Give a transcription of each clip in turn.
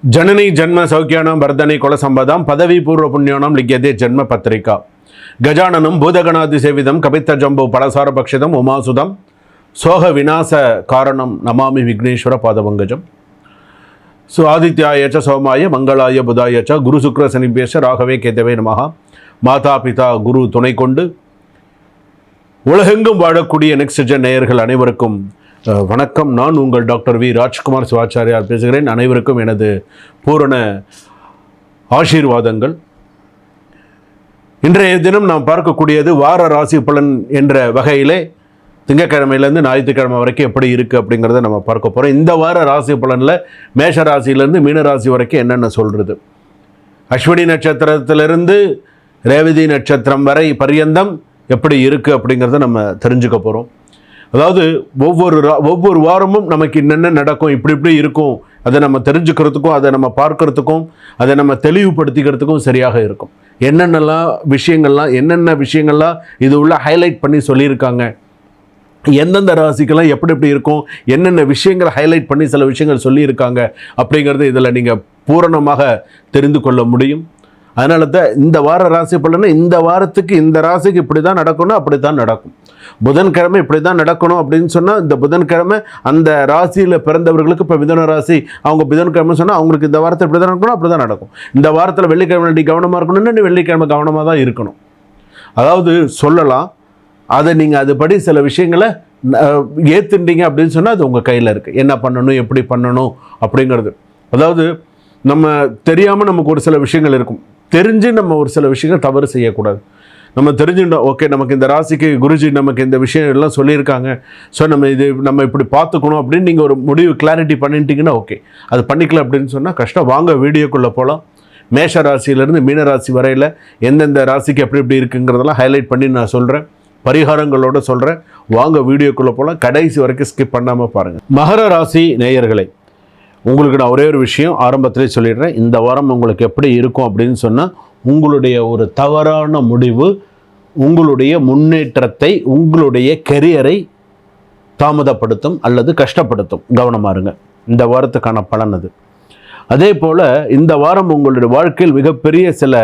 जननी जन्म सौख्यानां वर्धने कुलसंपदां पदवी पूर्व पुण्यानां लिख्यते जन्म पत्रिका गजाननं भूतगणादिसेवितं कपित्थजम्बो फलसारभक्षितम् उमासुतं सोह विनाश कारणं नमामि विघ्नेश्वर पादपङ्कजं सो आदित्याय च सोमाय मंगलाय बुधाय च गुरु शुक्र शनिभ्यश्च राघवे केतवे नमः माता पिता गुरु துணை கொண்டு உலகெங்கும் வாழக்கூடிய நெக்ஸ்ட் ஜென் நேயர்கள் அனைவருக்கும் வணக்கம். நான் உங்கள் டாக்டர் வி ராஜ்குமார் சிவாச்சாரியார் பேசுகிறேன். அனைவருக்கும் எனது பூரண ஆசீர்வாதங்கள். இன்றைய தினம் நாம் பார்க்கக்கூடியது வார ராசி பலன் என்ற வகையிலே திங்கக்கிழமையிலேருந்து ஞாயிற்றுக்கிழமை வரைக்கும் எப்படி இருக்குது அப்படிங்கிறத நம்ம பார்க்க போகிறோம். இந்த வார ராசி பலனில் மேஷ ராசியிலேருந்து மீன ராசி வரைக்கும் என்னென்ன சொல்கிறது, அஸ்வினி நட்சத்திரத்திலிருந்து ரேவதி நட்சத்திரம் வரை பரியந்தம் எப்படி இருக்குது அப்படிங்கிறத நம்ம தெரிஞ்சுக்க போகிறோம். அதாவது ஒவ்வொரு வாரமும் நமக்கு என்னென்ன நடக்கும், இப்படி இருக்கும், அதை நம்ம தெரிஞ்சுக்கிறதுக்கும் அதை நம்ம பார்க்கறதுக்கும் அதை நம்ம தெளிவுபடுத்திக்கிறதுக்கும் சரியாக இருக்கும். என்னென்ன விஷயங்கள்லாம் இது உள்ள ஹைலைட் பண்ணி சொல்லியிருக்காங்க, எந்தெந்த ராசிக்கெல்லாம் எப்படி இருக்கும், என்னென்ன விஷயங்களை ஹைலைட் பண்ணி சில விஷயங்கள் சொல்லியிருக்காங்க அப்படிங்கிறது இதில் நீங்கள் பூரணமாக தெரிந்து கொள்ள முடியும். அதனால தான் இந்த வார ராசி பலனை இந்த வாரத்துக்கு இந்த ராசிக்கு இப்படி தான் நடக்கணும், அப்படி தான் நடக்கும். புதன்கிழமை இப்படி தான் நடக்கணும் அப்படின்னு சொன்னால் இந்த புதன்கிழமை அந்த ராசியில் பிறந்தவர்களுக்கு இப்போ மிதுன ராசி அவங்க புதன்கிழமை சொன்னால் அவங்களுக்கு இந்த வாரத்தில் இப்படி தான் நடக்கணும், அப்படி தான் நடக்கும். இந்த வாரத்தில் வெள்ளிக்கிழமை நீ கவனமாக இருக்கணும்னு வெள்ளிக்கிழமை கவனமாக தான் இருக்கணும். அதாவது சொல்லலாம், அதை நீங்கள் அதுபடி சில விஷயங்களை ஏற்றுட்டீங்க அப்படின்னு சொன்னால் அது உங்கள் கையில் இருக்குது. என்ன பண்ணணும், எப்படி பண்ணணும் அப்படிங்கிறது. அதாவது நம்ம தெரியாமல் நமக்கு ஒரு சில விஷயங்கள் இருக்கும், தெரிஞ்சு நம்ம ஒரு சில விஷயங்கள் தவறு செய்யக்கூடாது. நம்ம தெரிஞ்சுட்டோம், ஓகே நமக்கு இந்த ராசிக்கு குருஜி நமக்கு இந்த விஷயம் எல்லாம் சொல்லியிருக்காங்க, ஸோ நம்ம இப்படி பார்த்துக்கணும் அப்படின்னு நீங்கள் ஒரு முடிவு கிளாரிட்டி பண்ணிட்டீங்கன்னா ஓகே. அது பண்ணிக்கல அப்படின்னு சொன்னால் கஷ்டம். வாங்க வீடியோக்குள்ளே போகலாம். மேஷ ராசியிலேருந்து மீன ராசி வரையில் எந்தெந்த ராசிக்கு எப்படி இருக்குங்கிறதெல்லாம் ஹைலைட் பண்ணி நான் சொல்கிறேன், பரிகாரங்களோடு சொல்கிறேன். வாங்க வீடியோக்குள்ளே போகலாம். கடைசி வரைக்கும் ஸ்கிப் பண்ணாமல் பாருங்கள். மகர ராசி நேயர்களை, உங்களுக்கு நான் ஒரே ஒரு விஷயம் ஆரம்பத்திலே சொல்லிடுறேன். இந்த வாரம் உங்களுக்கு எப்படி இருக்கும் அப்படின்னு சொன்னால், உங்களுடைய ஒரு தவறான முடிவு உங்களுடைய முன்னேற்றத்தை, உங்களுடைய கெரியரை தாமதப்படுத்தும் அல்லது கஷ்டப்படுத்தும். கவனமாக இருங்க. இந்த வாரத்துக்கான பலன் அது. அதே போல் இந்த வாரம் உங்களுடைய வாழ்க்கையில் மிகப்பெரிய சில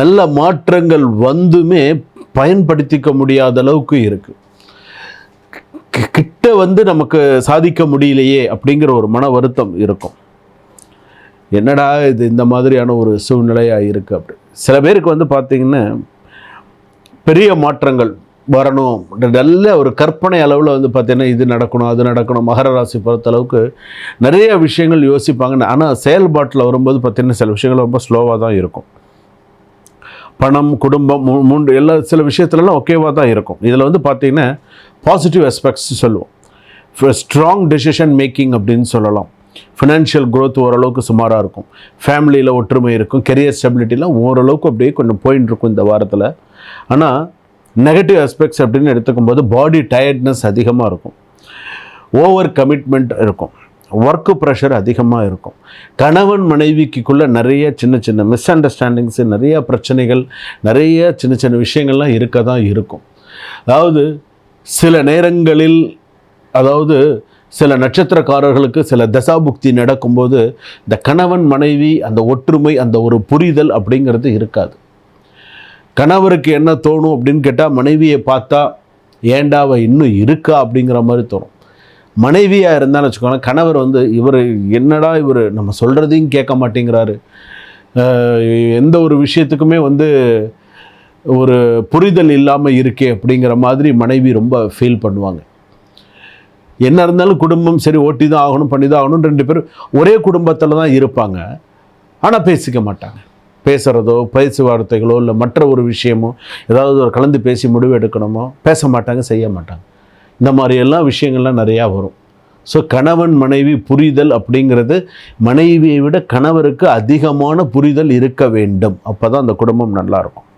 நல்ல மாற்றங்கள் வந்துமே பயன்படுத்திக்க முடியாத அளவுக்கு இருக்குது. கிட்ட நமக்கு சாதிக்க முடியலையே அப்படிங்கிற ஒரு மன வருத்தம் இருக்கும். என்னடா இது இந்த மாதிரியான ஒரு சூழ்நிலையாக இருக்குது அப்படி. சில பேருக்கு பார்த்திங்கன்னா பெரிய மாற்றங்கள் வரணும், நல்ல ஒரு கற்பனை அளவில் பார்த்திங்கன்னா இது நடக்கணும் அது நடக்கணும். மகர ராசி பொறுத்தளவுக்கு நிறைய விஷயங்கள் யோசிப்பாங்க. ஆனால் செயல்பாட்டில் வரும்போது பார்த்திங்கன்னா சில விஷயங்கள் ரொம்ப ஸ்லோவாக தான் இருக்கும். பணம், குடும்பம், சில விஷயத்துலலாம் ஓகேவாக தான் இருக்கும். இதில் பார்த்திங்கன்னா பாசிட்டிவ் ஆஸ்பெக்ட்ஸ் சொல்லுவோம். ஸ்ட்ராங் டெசிஷன் மேக்கிங் அப்படின்னு சொல்லலாம். ஃபினான்ஷியல் க்ரோத் ஓரளவுக்கு சுமாராக இருக்கும். ஃபேமிலியில் ஒற்றுமை இருக்கும். கெரியர் ஸ்டெபிலிட்டிலாம் ஓரளவுக்கு அப்படியே கொஞ்சம் போயின்னு இருக்கும் இந்த வாரத்தில். ஆனால் நெகட்டிவ் ஆஸ்பெக்ட்ஸ் அப்படின்னு எடுத்துக்கும்போது பாடி டயர்ட்னஸ் அதிகமாக இருக்கும், ஓவர் கமிட்மெண்ட் இருக்கும், ஒர்க்கு ப்ரெஷர் அதிகமாக இருக்கும். கணவன் மனைவிக்குள்ளே நிறைய சின்ன மிஸ் அண்டர்ஸ்டாண்டிங்ஸு, நிறைய பிரச்சனைகள், நிறைய சின்ன விஷயங்கள்லாம் இருக்க தான் இருக்கும். அதாவது சில நேரங்களில் சில நட்சத்திரக்காரர்களுக்கு சில தசாபுக்தி நடக்கும்போது இந்த கணவன் மனைவி அந்த ஒற்றுமை, அந்த ஒரு புரிதல் அப்படிங்கிறது இருக்காது. கணவருக்கு என்ன தோணும் அப்படின்னு கேட்டால், மனைவியை பார்த்தா ஏண்டா அவ இன்னும் இருக்கா அப்படிங்கிற மாதிரி தோணும். மனைவியாக இருந்தாலும் வச்சுக்கோங்க, கணவர் இவர் என்னடா இவர் நம்ம சொல்கிறதையும் கேட்க மாட்டேங்கிறாரு, எந்த ஒரு விஷயத்துக்குமே ஒரு புரிதல் இல்லாமல் இருக்கே அப்படிங்கிற மாதிரி மனைவி ரொம்ப ஃபீல் பண்ணுவாங்க. என்ன இருந்தாலும் குடும்பம் சரி ஓட்டி தான் ஆகணும், பண்ணி தான் ஆகணும். 2 பேரும் ஒரே குடும்பத்தில் தான் இருப்பாங்க, ஆனால் பேசிக்க மாட்டாங்க. பேசுகிறதோ பேச்சுவார்த்தைகளோ இல்லை மற்ற ஒரு விஷயமோ ஏதாவது ஒரு கலந்து பேசி முடிவு எடுக்கணுமோ பேச மாட்டாங்க, செய்ய மாட்டாங்க. இந்த மாதிரி எல்லா விஷயங்கள்லாம் நிறையா வரும். ஸோ கணவன் மனைவி புரிதல் அப்படிங்கிறது மனைவியை விட கணவருக்கு அதிகமான புரிதல் இருக்க வேண்டும். அப்போ தான் அந்த குடும்பம் நல்லாயிருக்கும்.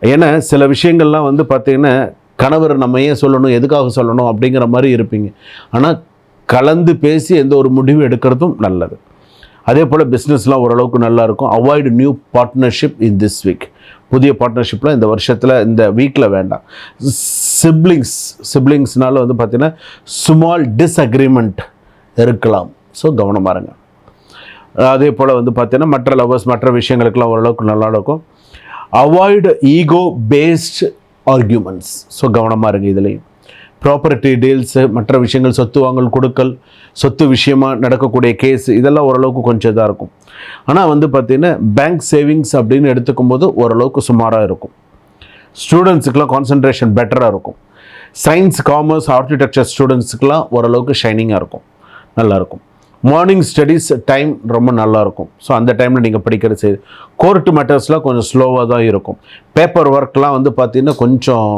ஏன்னா சில விஷயங்கள்லாம் பார்த்திங்கன்னா கணவர் நம்ம ஏன் சொல்லணும், எதுக்காக சொல்லணும் அப்படிங்கிற மாதிரி இருப்பீங்க. ஆனால் கலந்து பேசி எந்த ஒரு முடிவு எடுக்கிறதும் நல்லது. அதே போல் பிஸ்னஸ்லாம் ஓரளவுக்கு நல்லாயிருக்கும். Avoid new partnership in this week. புதிய பார்ட்னர்ஷிப்லாம் இந்த வருஷத்தில் இந்த வீக்கில் வேண்டாம். சிப்ளிங்ஸ்னால பார்த்திங்கன்னா ஸ்மால் டிஸ்அக்ரிமெண்ட் இருக்கலாம். ஸோ கவனமாக இருங்க. அதே போல் வந்து பார்த்தீங்கன்னா மற்ற லவர்ஸ் மற்ற விஷயங்களுக்கெல்லாம் ஓரளவுக்கு நல்லா இருக்கும். Avoid ego based arguments. So கவனமாக இருங்க இதுலேயும். ப்ராப்பர்ட்டி டீல்ஸு, மற்ற விஷயங்கள், சொத்து வாங்கல் கொடுக்கல், சொத்து விஷயமாக நடக்கக்கூடிய கேஸ், இதெல்லாம் ஓரளவுக்கு கொஞ்சம் இதாக இருக்கும். ஆனால் வந்து பார்த்திங்கன்னா பேங்க் சேவிங்ஸ் அப்படின்னு எடுத்துக்கும் போது ஓரளவுக்கு சுமாராக இருக்கும். ஸ்டூடெண்ட்ஸுக்கெலாம் கான்சன்ட்ரேஷன் பெட்டராக இருக்கும். சயின்ஸ், காமர்ஸ், ஆர்கிடெக்சர் ஸ்டூடெண்ட்ஸுக்கெலாம் ஓரளவுக்கு ஷைனிங்காக இருக்கும், நல்லாயிருக்கும். மார்னிங் ஸ்டடீஸ் டைம் ரொம்ப நல்லாயிருக்கும். ஸோ அந்த டைமில் நீங்கள் படிக்கிறது செய்யுது. கோர்ட்டு மேட்டர்ஸ்லாம் கொஞ்சம் ஸ்லோவாக தான் இருக்கும். பேப்பர் ஒர்க்லாம் வந்து பார்த்திங்கன்னா கொஞ்சம்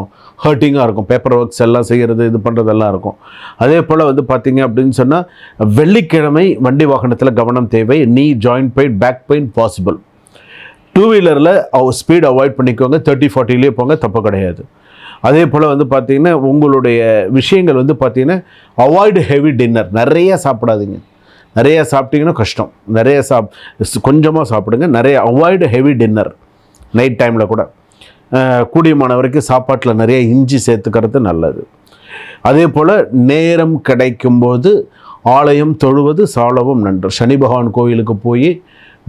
ஹர்ட்டிங்காக இருக்கும். பேப்பர் ஒர்க்ஸ் எல்லாம் செய்கிறது, இது பண்ணுறதெல்லாம் இருக்கும். அதே போல் வந்து பார்த்திங்க அப்படின்னு சொன்னால் வெள்ளிக்கிழமை வண்டி வாகனத்தில் கவனம் தேவை. Knee joint pain, back pain possible. 2 வீலரில் ஸ்பீட் அவாய்ட் பண்ணிக்கோங்க. 30-40லேயே போங்க, தப்பு கிடையாது. அதே போல் வந்து பார்த்திங்கன்னா உங்களுடைய விஷயங்கள் வந்து பார்த்திங்கன்னா அவாய்டு ஹெவி டின்னர். நிறைய சாப்பிடாதீங்க. நிறைய சாப்பிட்டீங்கன்னா கஷ்டம். நிறைய கொஞ்சமாக சாப்பிடுங்க. நிறைய அவாய்டு ஹெவி டின்னர். நைட் டைமில் கூட கூடியமான வரைக்கும் சாப்பாட்டில் நிறைய இஞ்சி சேர்த்துக்கிறது நல்லது. அதே போல் நேரம் கிடைக்கும்போது ஆலயம் தொழுவது சாலவும் நன்று. சனி பகவான் கோயிலுக்கு போய்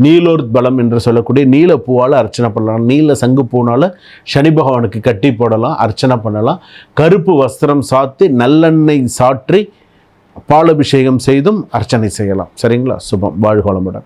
நீலோர்த் பலம் என்று சொல்லக்கூடிய நீலப்பூவால் அர்ச்சனை பண்ணலாம். நீல சங்கு பூனால் சனி பகவானுக்கு கட்டி போடலாம், அர்ச்சனை பண்ணலாம். கருப்பு வஸ்திரம் சாத்தி நல்லெண்ணெய் சாற்றி பாலபிஷேகம் செய்தும் அர்ச்சனை செய்யலாம். சரிங்களா? சுபம். வாழ்க வளமுடன்.